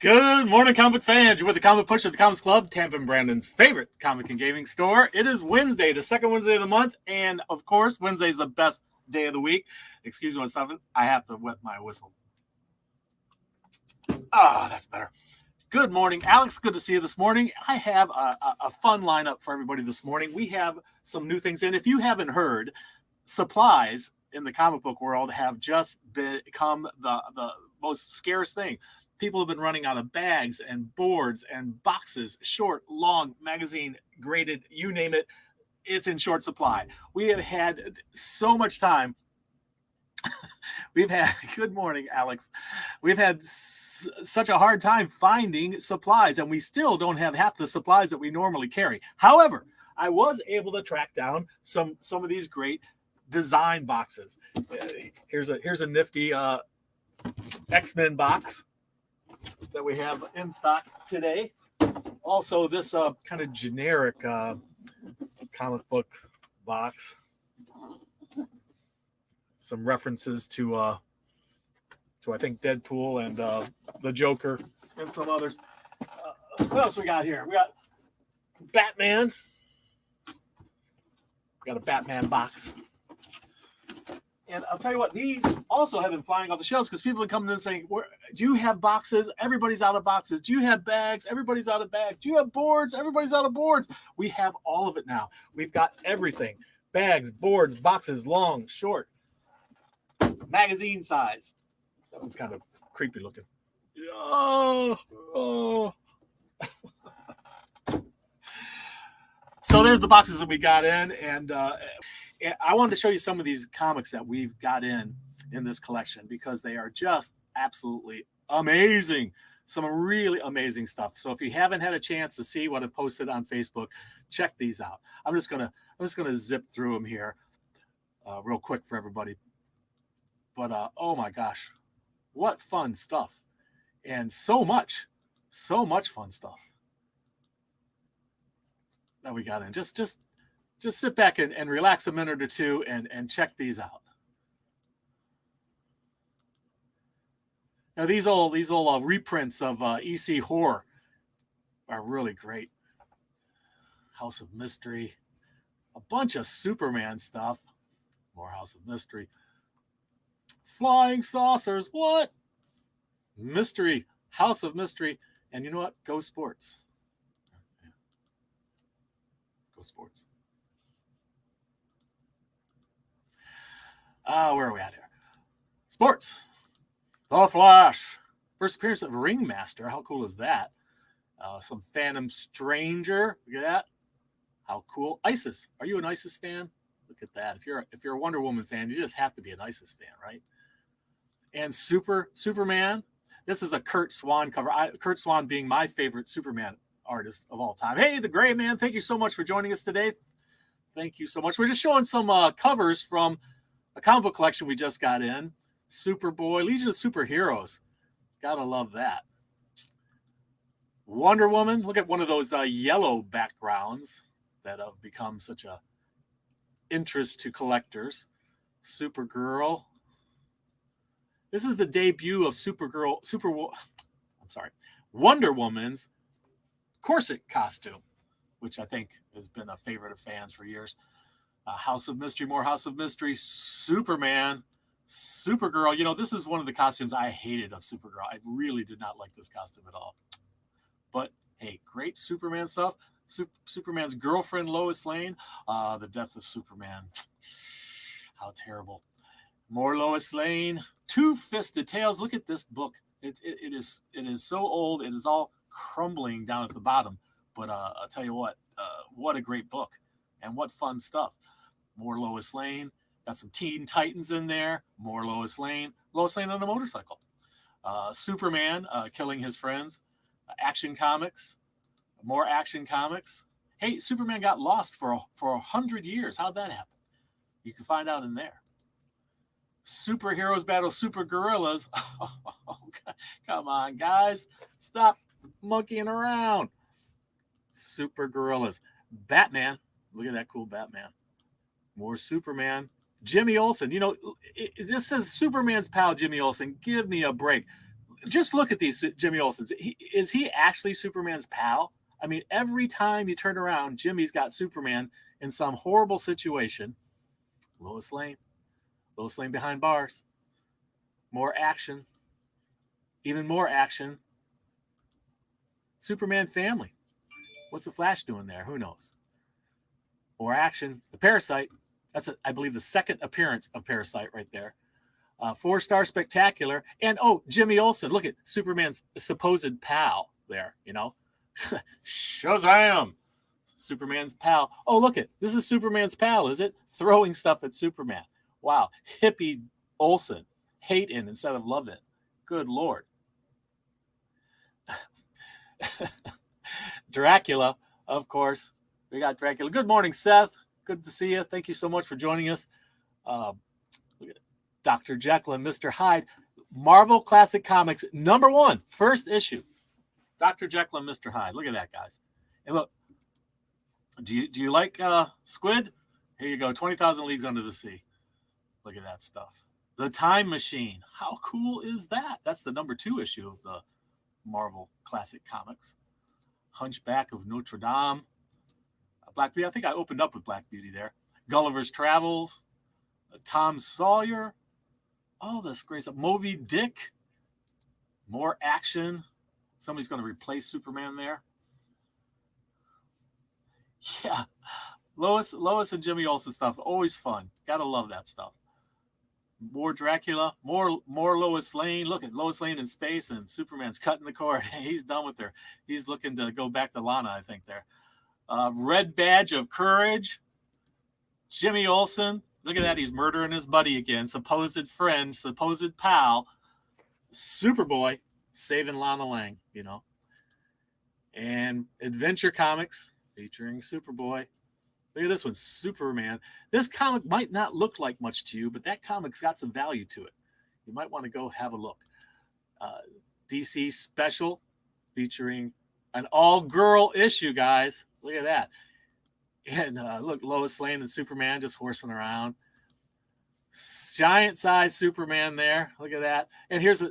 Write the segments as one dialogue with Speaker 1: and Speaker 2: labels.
Speaker 1: Good morning, comic fans. You're with the Comic Push at the Comics Club, Tampa and Brandon's favorite comic and gaming store. It is Wednesday, the second Wednesday of the month, and of course, Wednesday is the best day of the week. Excuse me one second. I have to wet my whistle. That's better. Good morning, Alex. Good to see you this morning. I have a fun lineup for everybody this morning. We have some new things in. If you haven't heard, supplies in the comic book world have just become the most scarce thing. People have been running out of bags and boards and boxes, short, long, magazine, graded, you name it. It's in short supply. We have had so much time. Good morning, Alex. We've had such a hard time finding supplies, and we still don't have half the supplies that we normally carry. However, I was able to track down some of these great design boxes. Here's a nifty X-Men box that we have in stock today. Also, this kind of generic comic book box. Some references to I think Deadpool and the Joker and some others. What else we got here? We got Batman. We got a Batman box. And I'll tell you what, these also have been flying off the shelves because people have been coming in saying, do you have boxes? Everybody's out of boxes. Do you have bags? Everybody's out of bags. Do you have boards? Everybody's out of boards. We have all of it now. We've got everything. Bags, boards, boxes, long, short, magazine size. That one's kind of creepy looking. Oh. So there's the boxes that we got in, and I wanted to show you some of these comics that we've got in this collection because they are just absolutely amazing. Some really amazing stuff. So if you haven't had a chance to see what I've posted on Facebook, check these out. I'm just gonna zip through them here real quick for everybody. But oh my gosh, what fun stuff, and so much fun stuff that we got in. Just sit back and relax a minute or two and check these out. Now these all reprints of EC Horror are really great. House of Mystery, a bunch of Superman stuff, more House of Mystery. Flying saucers, what? Mystery, House of Mystery, and you know what? Go Sports. Go Sports. Where are we at here? Sports. The Flash. First appearance of Ringmaster. How cool is that? Some Phantom Stranger. Look at that. How cool. ISIS. Are you an ISIS fan? Look at that. If you're a Wonder Woman fan, you just have to be an ISIS fan, right? And Superman. This is a Kurt Swan cover. Kurt Swan being my favorite Superman artist of all time. Hey, the Gray Man. Thank you so much for joining us today. Thank you so much. We're just showing some covers from a comic book collection we just got in. Superboy, Legion of Superheroes. Gotta love that. Wonder Woman. Look at one of those yellow backgrounds that have become such a interest to collectors. Supergirl. This is the debut of Wonder Woman's corset costume, which I think has been a favorite of fans for years. House of Mystery, more House of Mystery. Superman, Supergirl. You know, this is one of the costumes I hated of Supergirl. I really did not like this costume at all. But hey, great Superman stuff. Superman's girlfriend, Lois Lane. The death of Superman. How terrible. More Lois Lane. Two-Fisted Tales. Look at this book. It is so old. It is all crumbling down at the bottom. But I'll tell you what a great book. And what fun stuff. More Lois Lane. Got some Teen Titans in there. More Lois Lane. Lois Lane on a motorcycle. Superman killing his friends. Action Comics. More Action Comics. Hey, Superman got lost for 100 years. How'd that happen? You can find out in there. Superheroes battle super gorillas. Oh, come on, guys. Stop monkeying around. Super gorillas. Batman. Look at that cool Batman. More Superman. Jimmy Olsen. You know, this says Superman's pal, Jimmy Olsen. Give me a break. just look at these Jimmy Olsen's. Is he actually Superman's pal? I mean, every time you turn around, Jimmy's got Superman in some horrible situation. Lois Lane behind bars. More action. Even more action. Superman family. What's the Flash doing there? Who knows? More action. The Parasite. That's, I believe, the second appearance of Parasite right there. 4-star spectacular. And, Jimmy Olsen. Look at Superman's supposed pal there, you know. Shazam! Superman's pal. Oh, look it. This is Superman's pal, is it? Throwing stuff at Superman. Wow. Hippie Olsen. Hate in instead of love in. Good Lord. Dracula, of course. We got Dracula. Good morning, Seth. Good to see you. Thank you so much for joining us. Dr. Jekyll and Mr. Hyde. Marvel Classic Comics, #1, first issue. Dr. Jekyll and Mr. Hyde. Look at that, guys. And look, do you like squid? Here you go, 20,000 Leagues Under the Sea. Look at that stuff. The Time Machine. How cool is that? That's the #2 issue of the Marvel Classic Comics. Hunchback of Notre Dame. Black Beauty. I think I opened up with Black Beauty there. Gulliver's Travels. Tom Sawyer. Oh, this great stuff. Moby Dick. More action. Somebody's going to replace Superman there. Yeah. Lois and Jimmy Olsen stuff. Always fun. Gotta love that stuff. More Dracula. More Lois Lane. Look at Lois Lane in space, and Superman's cutting the cord. He's done with her. He's looking to go back to Lana, I think, there. Red Badge of Courage. Jimmy Olsen. Look at that. He's murdering his buddy again. Supposed friend, supposed pal. Superboy saving Lana Lang, you know. And Adventure Comics featuring Superboy. Look at this one, Superman. This comic might not look like much to you, but that comic's got some value to it. You might want to go have a look. DC Special featuring an all-girl issue, guys. Look at that. And look, Lois Lane and Superman just horsing around. Giant-sized Superman there. Look at that. And here's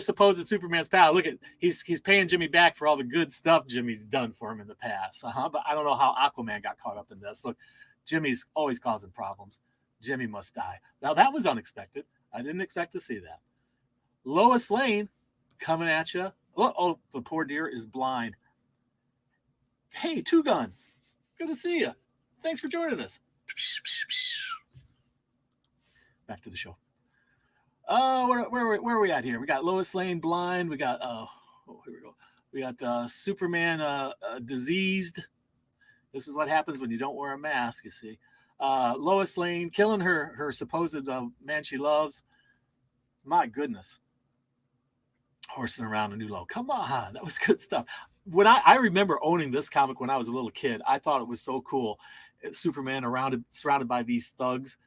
Speaker 1: supposed Superman's pal. Look at he's paying Jimmy back for all the good stuff Jimmy's done for him in the past. But I don't know how Aquaman got caught up in this. Look, Jimmy's always causing problems. Jimmy must die. Now that was unexpected. I didn't expect to see that. Lois Lane coming at you. Oh, the poor dear is blind. Hey, Two Gun. Good to see you. Thanks for joining us. Back to the show. Where are we at here? We got Lois Lane blind. We got here we go. We got Superman diseased. This is what happens when you don't wear a mask, you see. Lois Lane killing her supposed man she loves. My goodness. Horsing around a new low. Come on, that was good stuff. When I remember owning this comic when I was a little kid, I thought it was so cool. Superman surrounded by these thugs,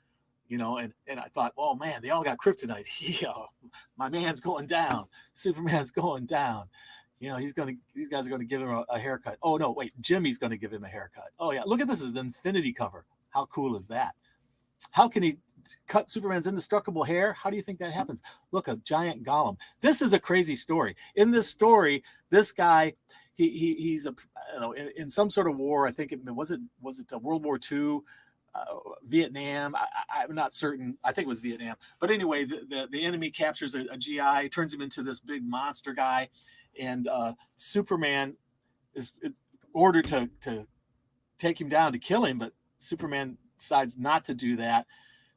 Speaker 1: you know, and I thought, oh man, they all got kryptonite. My man's going down. Superman's going down. You know, these guys are gonna give him a haircut. Oh no, wait, Jimmy's gonna give him a haircut. Oh yeah, look at this is the Infinity cover. How cool is that? How can he cut Superman's indestructible hair? How do you think that happens? Look, a giant golem. This is a crazy story. In this story, this guy, he's in some sort of war. I think was it World War II, Vietnam. I'm not certain. I think it was Vietnam. But anyway, the enemy captures a GI, turns him into this big monster guy, and Superman is ordered to take him down to kill him, but Superman decides not to do that.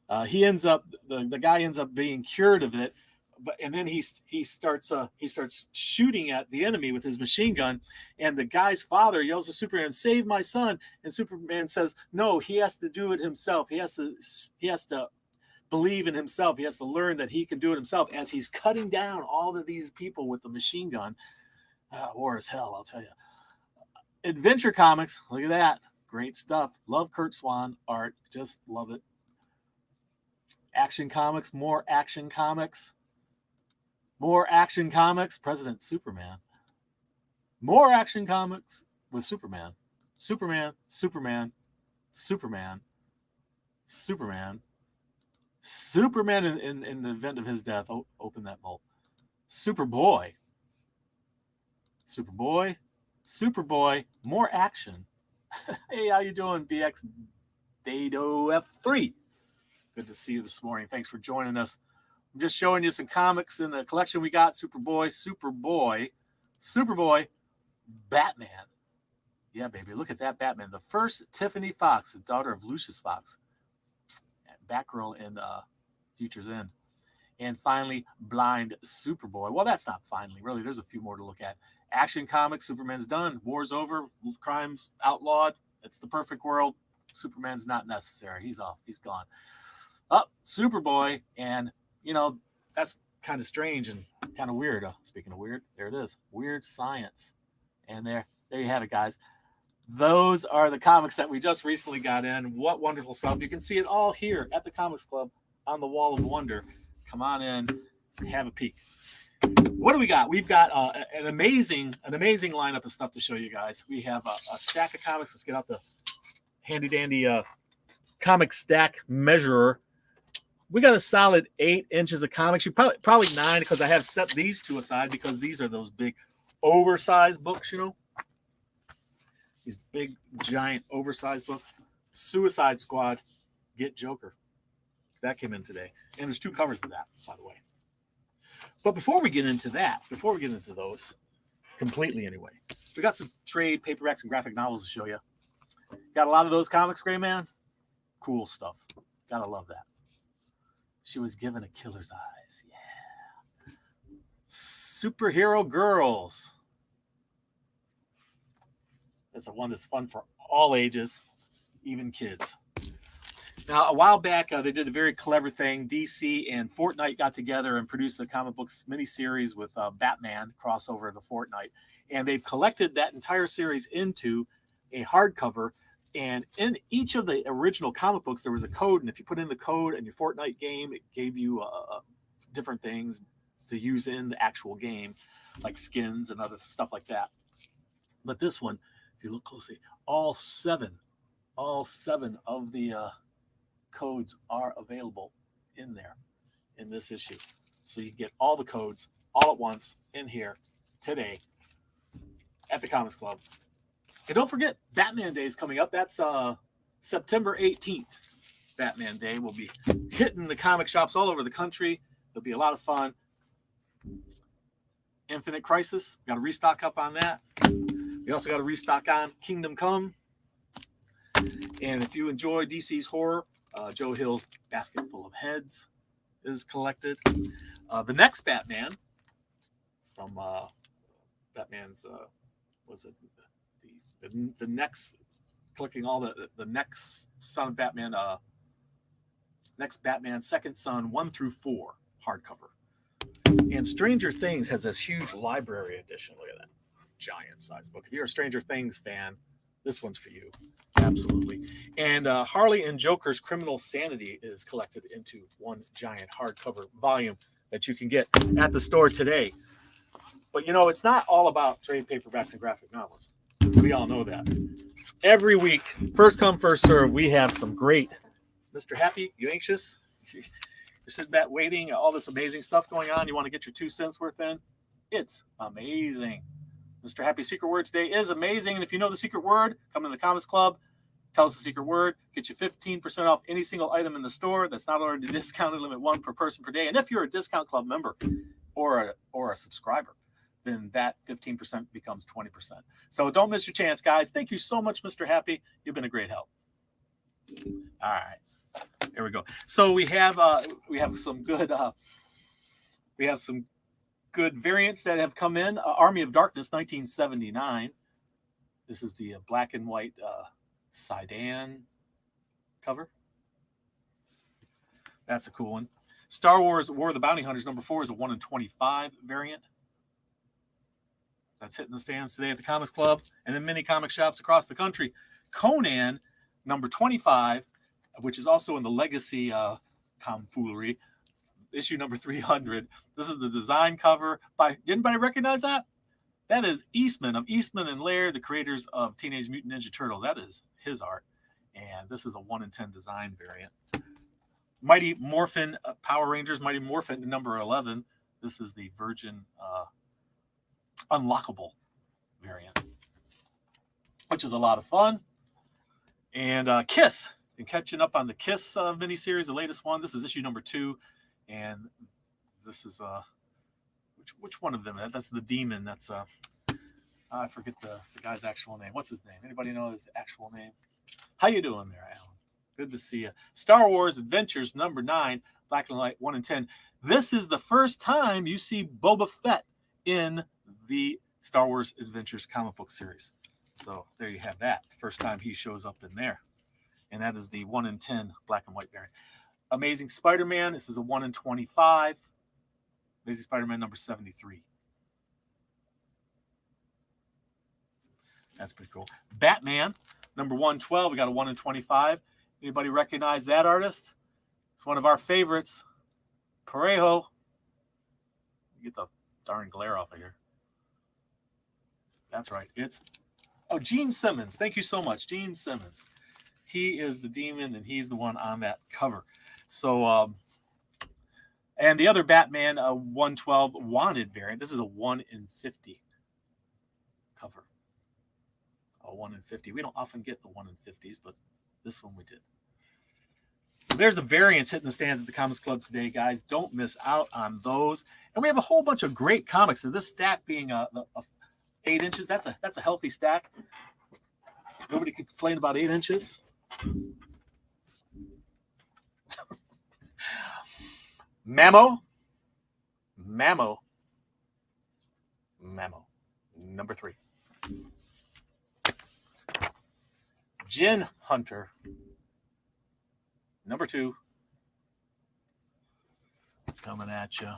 Speaker 1: The guy ends up being cured of it, and then he starts shooting at the enemy with his machine gun, and the guy's father yells to Superman, "Save my son!" And Superman says, "No, he has to do it himself. He has to believe in himself. He has to learn that he can do it himself." As he's cutting down all of these people with the machine gun, war is hell, I'll tell you. Adventure Comics, look at that, great stuff. Love Kurt Swan art, just love it. Action Comics, more Action Comics. More Action Comics, President Superman. More Action Comics with Superman. Superman, Superman, Superman, Superman. Superman in the event of his death, open that vault. Superboy. Superboy, more action. Hey, how you doing, BX Dado F3? Good to see you this morning. Thanks for joining us. I'm just showing you some comics in the collection we got. Superboy, Batman. Yeah, baby, look at that Batman. The first Tiffany Fox, the daughter of Lucius Fox. Batgirl in Future's End. And finally, Blind Superboy. Well, that's not finally, really. There's a few more to look at. Action Comics, Superman's done. War's over. Crime's outlawed. It's the perfect world. Superman's not necessary. He's off. He's gone. Superboy. And, that's kind of strange and kind of weird. Speaking of weird, there it is. Weird Science. And there you have it, guys. Those are the comics that we just recently got in. What wonderful stuff. You can see it all here at the Comics Club on the Wall of Wonder. Come on in and have a peek. What do we got? We've got an amazing lineup of stuff to show you guys. We have a stack of comics. Let's get out the handy-dandy comic stack measurer. We got a solid 8 inches of comics. You probably 9 because I have set these two aside because these are those big oversized books, These big, giant, oversized books. Suicide Squad, Get Joker. That came in today. And there's 2 covers of that, by the way. But before we get into those, completely anyway, we got some trade paperbacks and graphic novels to show you. Got a lot of those comics, Gray Man. Cool stuff. Gotta love that. She was given a killer's eyes. Yeah. Superhero Girls. That's a one that's fun for all ages, even kids. Now, a while back, they did a very clever thing. DC and Fortnite got together and produced a comic books miniseries with Batman crossover of the Fortnite. And they've collected that entire series into a hardcover. And in each of the original comic books, there was a code. And if you put in the code in your Fortnite game, it gave you different things to use in the actual game, like skins and other stuff like that. But this one, if you look closely, all seven of the codes are available in there in this issue. So you can get all the codes all at once in here today at the Comics Club. And don't forget, Batman Day is coming up. That's September 18th. Batman Day will be hitting the comic shops all over the country. It'll be a lot of fun. Infinite Crisis, got to restock up on that. We also got to restock on Kingdom Come. And if you enjoy DC's horror, Joe Hill's Basket Full of Heads is collected. The next Batman from Batman's the next, collecting all the next Son of Batman, next Batman Second Son 1 through 4 hardcover. And Stranger Things has this huge library edition. Look at that giant size book. If you're a Stranger Things fan, this one's for you. Absolutely. And Harley and Joker's Criminal Sanity is collected into one giant hardcover volume that you can get at the store today. But, it's not all about trade paperbacks and graphic novels. We all know that. Every week, first come, first serve, we have some great. Mr. Happy, you anxious? You're sitting back waiting, all this amazing stuff going on. You want to get your 2 cents worth in? It's amazing. Mr. Happy Secret Word today is amazing. And if you know the secret word, come in the Comics Club, tell us the secret word, get you 15% off any single item in the store that's not already discounted, limit 1 per person per day. And if you're a Discount Club member or a subscriber, then that 15% becomes 20%. So don't miss your chance, guys. Thank you so much, Mr. Happy. You've been a great help. All right. There we go. So we have some good variants that have come in. Army of Darkness 1979. This is the black and white Sedan cover. That's a cool one. Star Wars War of the Bounty Hunters number 4 is a 1 in 25 variant. That's hitting the stands today at the Comics Club and in many comic shops across the country. Conan number 25, which is also in the Legacy tomfoolery, issue number 300. This is the design cover by, anybody recognize that? That is Eastman of Eastman and Laird, the creators of Teenage Mutant Ninja Turtles. That is his art. And this is a 1 in 10 design variant. Mighty Morphin Power Rangers, Mighty Morphin number 11. This is the Virgin unlockable variant, which is a lot of fun. And Kiss, been catching up on the Kiss miniseries, the latest one. This is issue number 2, and this is which one of them? That's the demon. That's I forget the guy's actual name. What's his name? Anybody know his actual name? How you doing there, Alan? Good to see you. Star Wars Adventures number 9, Black and White 1 and 10. This is the first time you see Boba Fett in the Star Wars Adventures comic book series. So there you have that. First time he shows up in there. And that is the 1 in 10 black and white variant. Amazing Spider-Man. This is a 1 in 25. Amazing Spider-Man number 73. That's pretty cool. Batman number 112. We got a 1 in 25. Anybody recognize that artist? It's one of our favorites. Parejo. Get the darn glare off of here. That's right. It's Gene Simmons. Thank you so much, Gene Simmons. He is the demon, and he's the one on that cover. So, and the other Batman 112 wanted variant. This is a 1 in 50 cover. A 1 in 50. We don't often get the 1 in 50s, but this one we did. So there's the variants hitting the stands at the Comics Club today, guys. Don't miss out on those. And we have a whole bunch of great comics. So this stack being a 8 inches, that's a healthy stack. Nobody can complain about 8 inches. Mammo. Number 3. Gin Hunter. Number 2. Coming at you.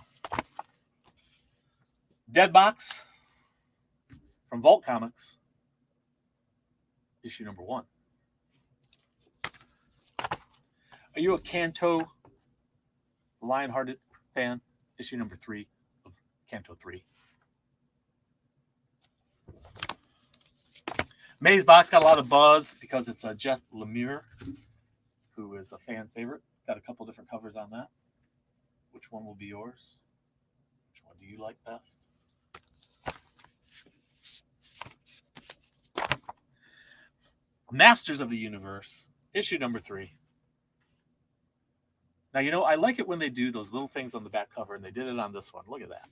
Speaker 1: Deadbox from Vault Comics. Issue number 1. Are you a Canto Lionhearted fan? Issue number 3 of Canto 3. Maze Box got a lot of buzz because it's Jeff Lemire, who is a fan favorite. Got a couple different covers on that. Which one will be yours? Which one do you like best? Masters of the Universe, issue number 3. Now, I like it when they do those little things on the back cover, and they did it on this one. Look at that.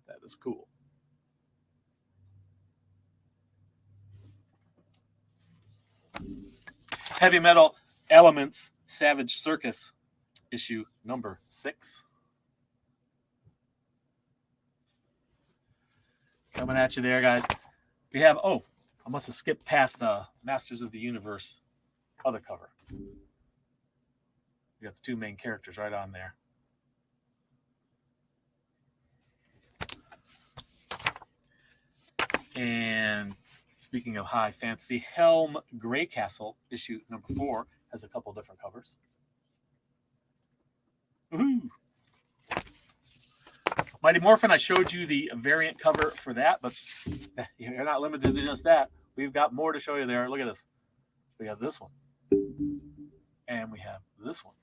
Speaker 1: That is cool. Heavy Metal Elements, Savage Circus, issue number 6. Coming at you there, guys. We have, I must have skipped past Masters of the Universe other cover. We got the 2 main characters right on there. And speaking of high fantasy, Helm Greycastle, issue number 4, has a couple different covers. Woohoo! Mighty Morphin, I showed you the variant cover for that, but you're not limited to just that. We've got more to show you there. Look at this. We have this one. And we have this one.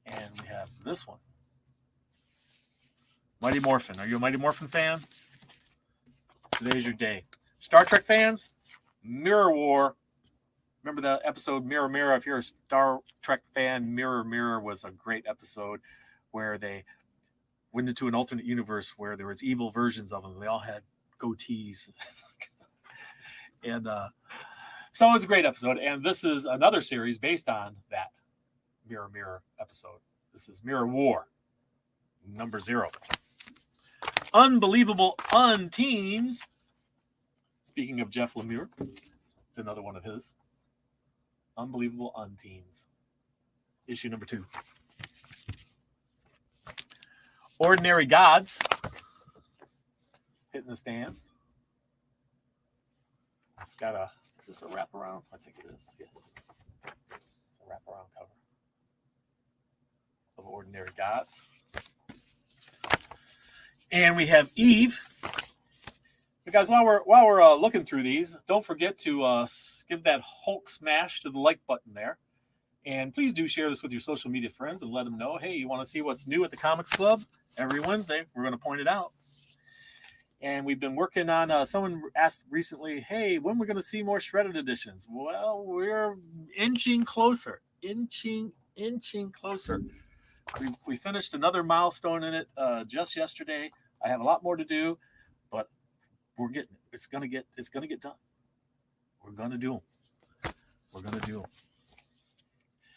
Speaker 1: And we have this one. Mighty Morphin. Are you a Mighty Morphin fan? Today's your day. Star Trek fans, Mirror War. Remember the episode Mirror Mirror? If you're a Star Trek fan, Mirror Mirror was a great episode where they went into an alternate universe where there was evil versions of them. They all had goatees. And so it was a great episode. And this is another series based on that Mirror Mirror episode. This is Mirror War, number 0. Unbelievable Unteens. Speaking of Jeff Lemire, it's another one of his. Unbelievable Unteens. Issue number 2. Ordinary Gods. Hitting the stands. It's got is this a wraparound? I think it is, yes. It's a wraparound cover of Ordinary Gods. And we have Eve. But guys, while we're looking through these, don't forget to give that Hulk smash to the like button there. And please do share this with your social media friends and let them know, hey, you want to see what's new at the Comics Club? Every Wednesday, we're going to point it out. And we've been working on, someone asked recently, hey, when are we going to see more shredded editions? Well, we're inching closer, inching closer. We finished another milestone in it just yesterday. I have a lot more to do, but we're getting it. It's gonna get done. We're gonna do them.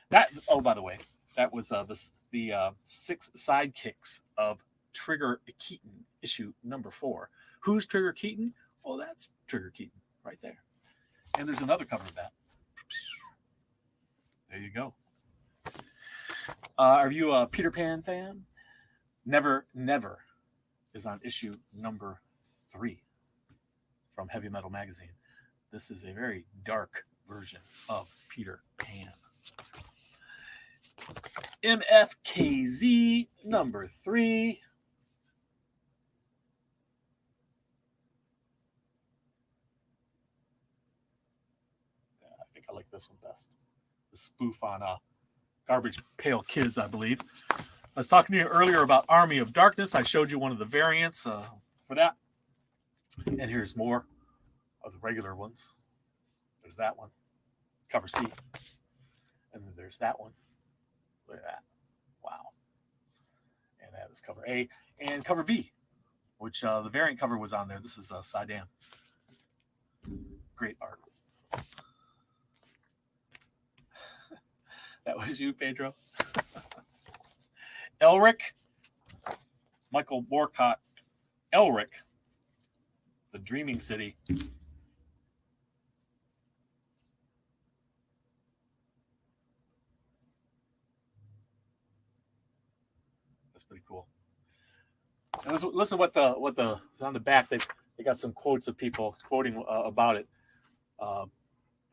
Speaker 1: That. Oh, by the way, that was the 6 sidekicks of Trigger Keaton, issue number 4. Who's Trigger Keaton? Oh, that's Trigger Keaton right there. And there's another cover of that. There you go. Are you a Peter Pan fan? Never is on issue number 3 from Heavy Metal Magazine. This is a very dark version of Peter Pan. MFKZ number 3. I think I like this one best. The spoof on Garbage Pail Kids, I believe. I was talking to you earlier about Army of Darkness. I showed you one of the variants for that. And here's more of the regular ones. There's that one, cover C. And then there's that one. Look at that. Wow. And that is cover A. And cover B, which the variant cover was on there. This is Sidan. Great art. That was you, Pedro. Elric, Michael Moorcock, Elric, the Dreaming City. That's pretty cool. And listen what the on the back. They got some quotes of people quoting about it.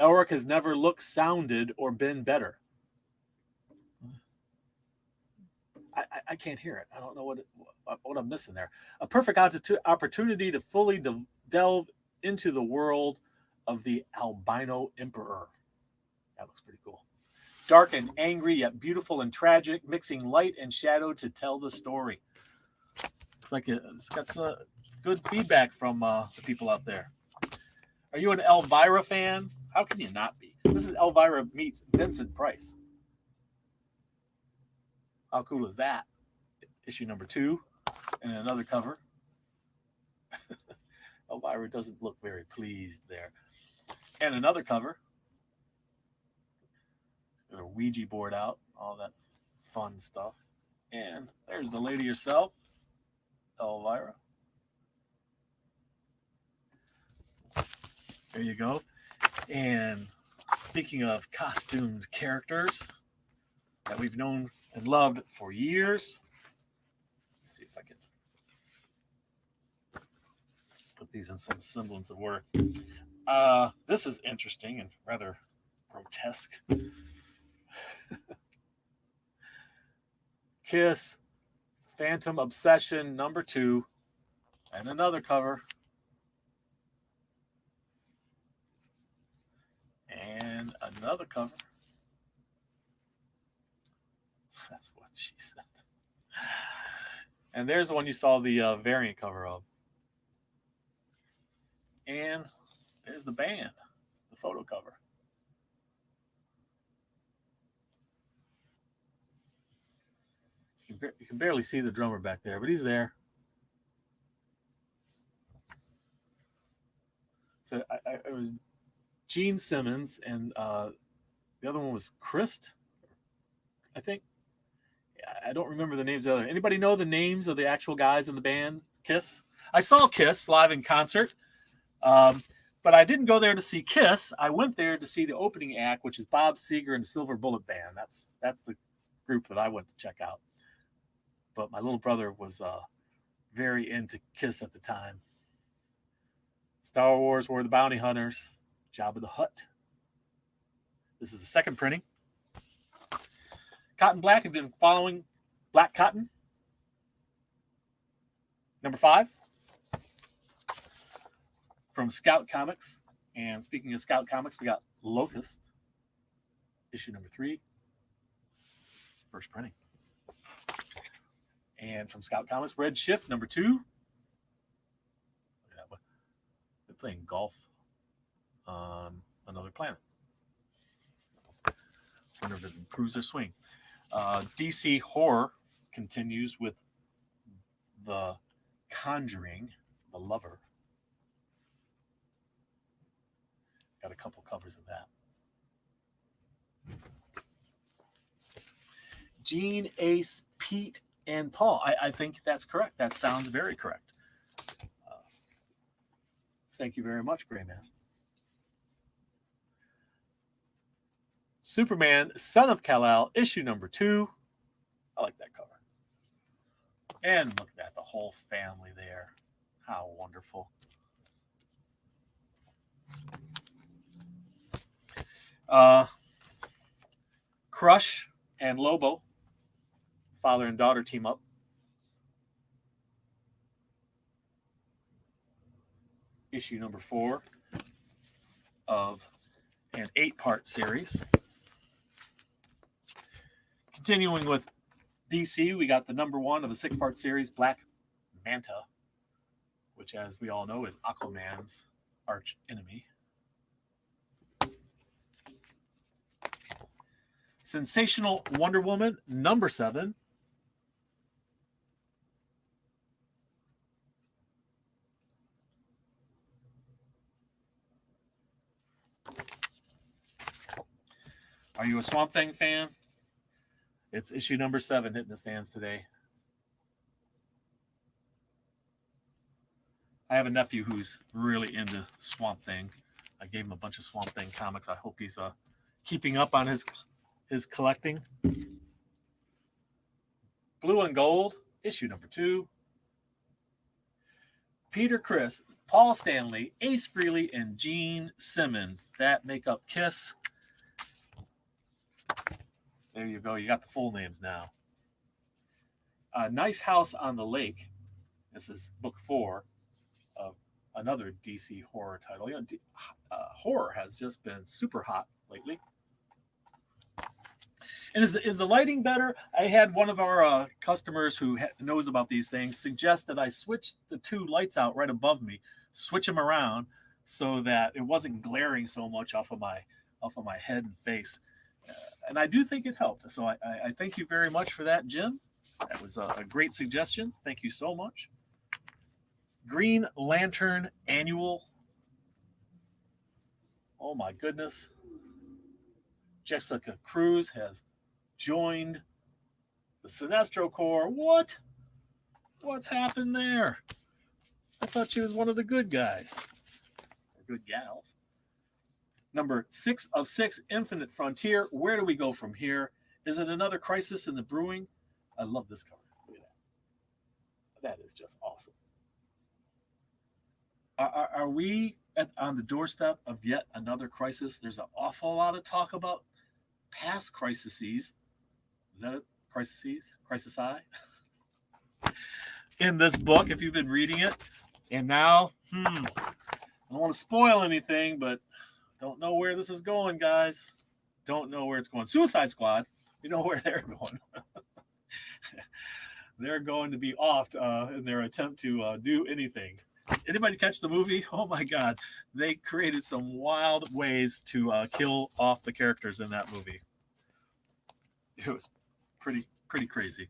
Speaker 1: Elric has never looked, sounded, or been better. I can't hear it. I don't know what I'm missing there. A perfect opportunity to fully delve into the world of the albino emperor. That looks pretty cool. Dark and angry, yet beautiful and tragic, mixing light and shadow to tell the story. Looks like it's got some good feedback from the people out there. Are you an Elvira fan? How can you not be? This is Elvira meets Vincent Price. How cool is that? Issue number 2 and another cover. Elvira doesn't look very pleased there. And another cover. Got a Ouija board out, all that fun stuff. And there's the lady herself, Elvira. There you go. And speaking of costumed characters that we've known and loved for years, let's see if I can put these in some semblance of order. This is interesting and rather grotesque. Kiss, Phantom Obsession number 2, and another cover. And another cover. That's what she said. And there's the one you saw the variant cover of. And there's the band, the photo cover. You can barely see the drummer back there, but he's there. So it was Gene Simmons, and the other one was Christ, I think. I don't remember the names of the other. Anybody know the names of the actual guys in the band, Kiss? I saw Kiss live in concert, but I didn't go there to see Kiss. I went there to see the opening act, which is Bob Seger and the Silver Bullet Band. That's the group that I went to check out. But my little brother was very into Kiss at the time. Star Wars, War of the Bounty Hunters, Jabba the Hutt. This is the second printing. Cotton Black had been following Black Cotton. Number 5 from Scout Comics. And speaking of Scout Comics, we got Locust, issue number 3. first printing. And from Scout Comics, Red Shift number 2. They're playing golf on another planet. Wonder if it improves their swing. DC Horror continues with The Conjuring, The Lover. Got a couple covers of that. Gene, Ace, Pete, and Paul. I think that's correct. That sounds very correct. Thank you very much, Gray Man. Superman, Son of Kal-El, issue number 2. I like that cover. And look at that, the whole family there. How wonderful. Crush and Lobo, father and daughter team up. Issue number 4 of an 8-part series. Continuing with DC, we got the number 1 of a 6-part series, Black Manta, which, as we all know, is Aquaman's arch enemy. Sensational Wonder Woman, number 7. Are you a Swamp Thing fan? It's issue number 7 hitting the stands today. I have a nephew who's really into Swamp Thing. I gave him a bunch of Swamp Thing comics. I hope he's keeping up on his collecting. Blue and Gold, issue number 2. Peter Criss, Paul Stanley, Ace Frehley, and Gene Simmons. That make up Kiss. There you go. You got the full names now. Nice House on the Lake. This is book 4 of another DC horror title. You know, horror has just been super hot lately. And is the lighting better? I had one of our customers who knows about these things suggest that I switch the 2 lights out right above me, switch them around so that it wasn't glaring so much off of my head and face. And I do think it helped. So I thank you very much for that, Jim. That was a great suggestion. Thank you so much. Green Lantern Annual. Oh, my goodness. Jessica Cruz has joined the Sinestro Corps. What? What's happened there? I thought she was one of the good guys. Or good gals. Number 6 of 6, Infinite Frontier. Where do we go from here? Is it another crisis in the brewing? I love this cover. Look at that. That is just awesome. Are we on the doorstep of yet another crisis? There's an awful lot of talk about past crises. Is that it? Crises? Crisis-I? In this book, if you've been reading it. And now, I don't want to spoil anything, but don't know where this is going, guys. Don't know where it's going. Suicide Squad, you know where they're going. They're going to be offed in their attempt to do anything. Anybody catch the movie? Oh, my God. They created some wild ways to kill off the characters in that movie. It was pretty crazy.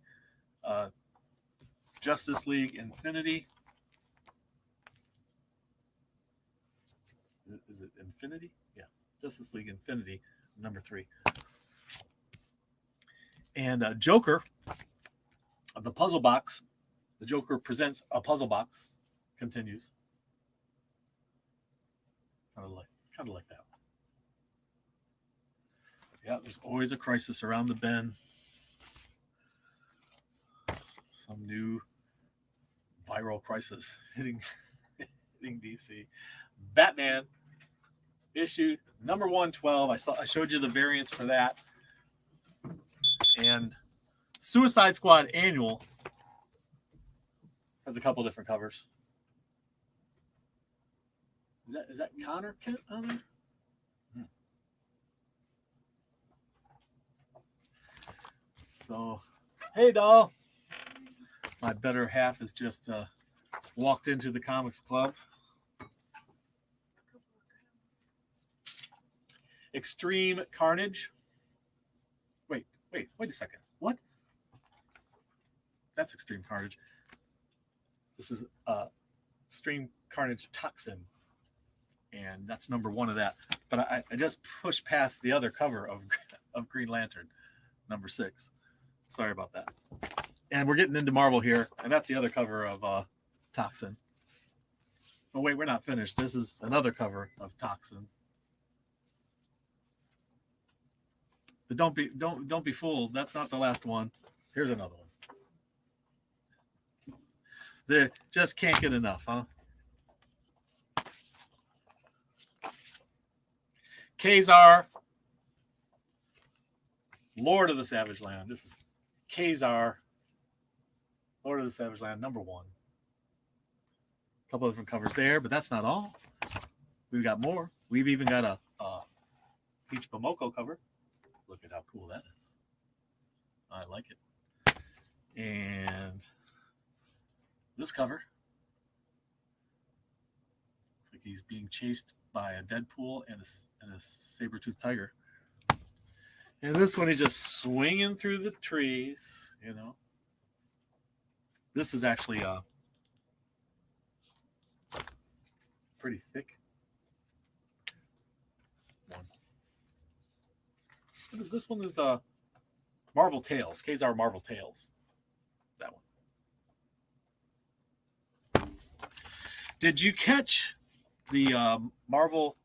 Speaker 1: Justice League Infinity. Is it Infinity? Yeah. Justice League Infinity, number 3. And Joker, the puzzle box. The Joker presents a puzzle box. Continues. Kind of like that. Yeah, there's always a crisis around the bend. Some new viral crisis hitting DC. Batman issue number 112. I showed you the variants for that. And Suicide Squad Annual has a couple different covers. Is that Connor Kent on there? So, hey, doll. My better half has just walked into the comics club. Extreme Carnage. Wait a second. What? That's Extreme Carnage. This is Extreme Carnage Toxin. And that's number 1 of that. But I just pushed past the other cover of Green Lantern, number 6. Sorry about that. And we're getting into Marvel here, and that's the other cover of Toxin. Oh wait, we're not finished. This is another cover of Toxin. But don't be fooled. That's not the last one. Here's another one. They just can't get enough, huh? Kazar, Lord of the Savage Land. This is Kazar, Lord of the Savage Land, number 1. A couple of different covers there, but that's not all. We've got more. We've even got a Peach Momoko cover. Look at how cool that is. I like it. And this cover looks like he's being chased by a Deadpool and a saber-toothed tiger. And this one is just swinging through the trees, you know. This is actually pretty thick one. This one is Marvel Tales, Kazar Marvel Tales. That one. Did you catch the Marvel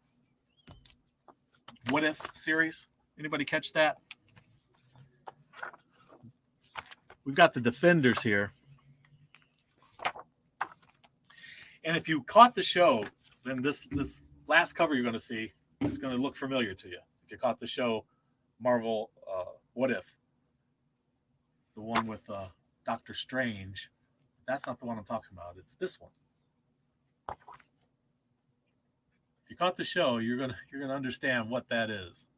Speaker 1: What If series? Anybody catch that? We've got the Defenders here. And if you caught the show, then this last cover you're going to see is going to look familiar to you. If you caught the show, Marvel What If, the one with Doctor Strange, that's not the one I'm talking about. It's this one. If you caught the show, you're gonna understand what that is.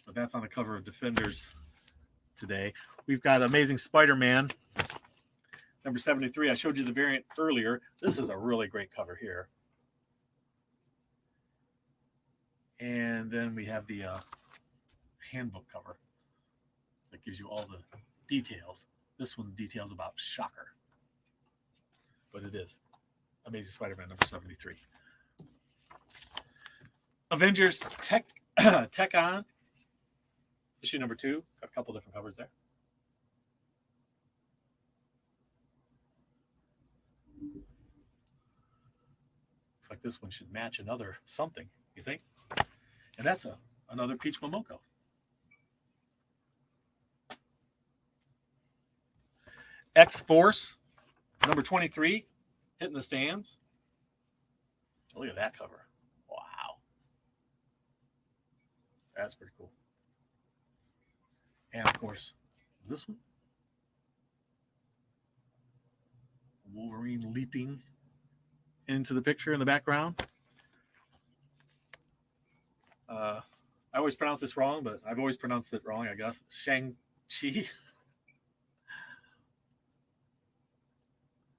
Speaker 1: But that's on the cover of Defenders today. We've got Amazing Spider-Man, number 73. I showed you the variant earlier. This is a really great cover here. And then we have the handbook cover that gives you all the details. This one details about Shocker. But it is Amazing Spider-Man number 73. Avengers Tech On, issue number 2. Got a couple different covers there. Looks like this one should match another something, you think? And that's another Peach Momoko. X-Force, number 23, hitting the stands. Look at that cover. Wow. That's pretty cool. And, of course, this one. Wolverine leaping into the picture in the background. I always pronounce this wrong, but I've always pronounced it wrong, I guess. Shang-Chi.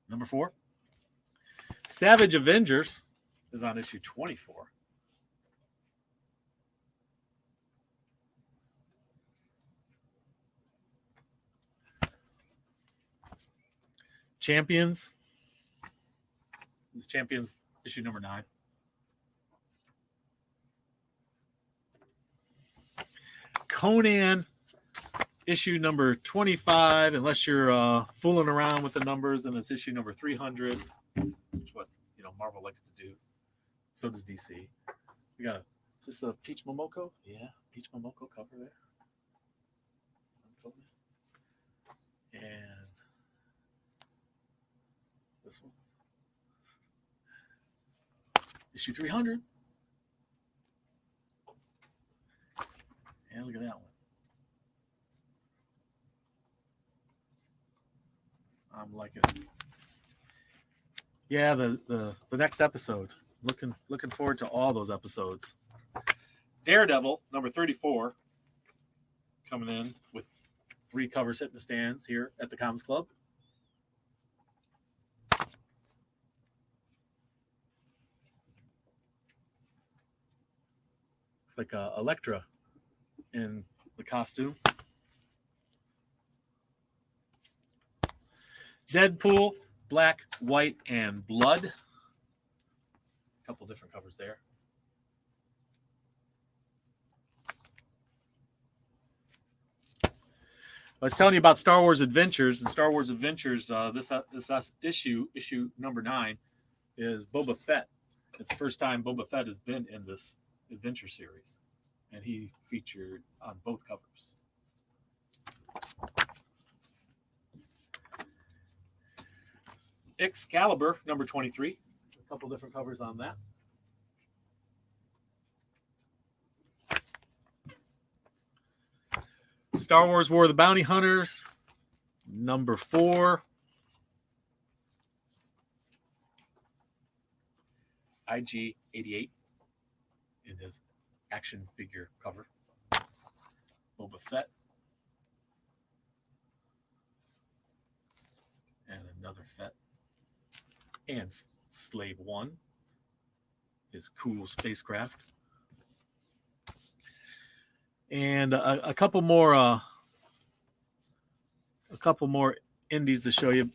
Speaker 1: Number 4. Savage Avengers is on issue 24. Champions. This is Champions issue number 9. Conan issue number 25, unless you're fooling around with the numbers, and it's issue number 300, which is what Marvel likes to do. So does DC. We got is this a Peach Momoko? Yeah, Peach Momoko cover there. And this one. Issue 300. And look at that one. I'm liking it. Yeah, the next episode. Looking forward to all those episodes. Daredevil, number 34. coming in with 3 covers hitting the stands here at the Comics Club. It's like Elektra in the costume. Deadpool, Black, White, and Blood. A couple different covers there. I was telling you about Star Wars Adventures, and Star Wars Adventures, this issue number 9, is Boba Fett. It's the first time Boba Fett has been in this adventure series, and he featured on both covers. Excalibur, number 23. A couple different covers on that. Star Wars War of the Bounty Hunters, number 4. IG-88 in his action figure cover. Boba Fett. And another Fett. And Slave One, his cool spacecraft. And a couple more indies to show you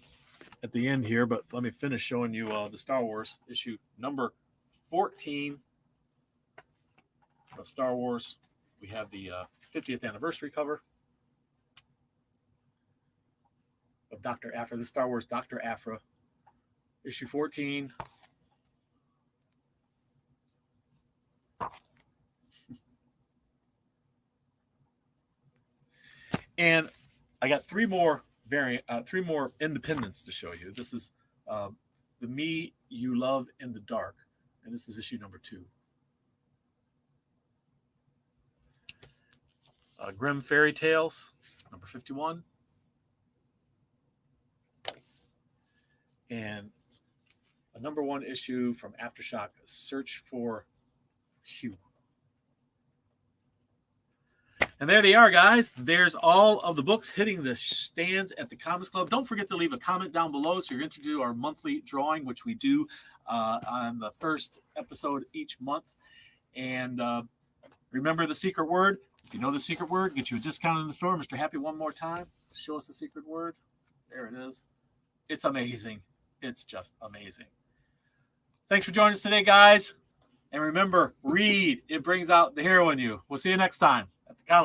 Speaker 1: at the end here, but let me finish showing you the Star Wars issue number 14 of Star Wars. We have the 50th anniversary cover of Dr. Aphra, the Star Wars Dr. Aphra, issue 14. And I got 3 more independents to show you. This is The Me You Love in the Dark, and this is issue number 2. Grimm Fairy Tales, number 51. And a number 1 issue from Aftershock, Search for Hugh. And there they are, guys. There's all of the books hitting the stands at the Comics Club. Don't forget to leave a comment down below so you're entered to do our monthly drawing, which we do on the first episode each month. And remember the secret word. If you know the secret word, get you a discount in the store. Mr. Happy, one more time. Show us the secret word. There it is. It's amazing. It's just amazing. Thanks for joining us today, guys. And remember, read. It brings out the hero in you. We'll see you next time at the Comics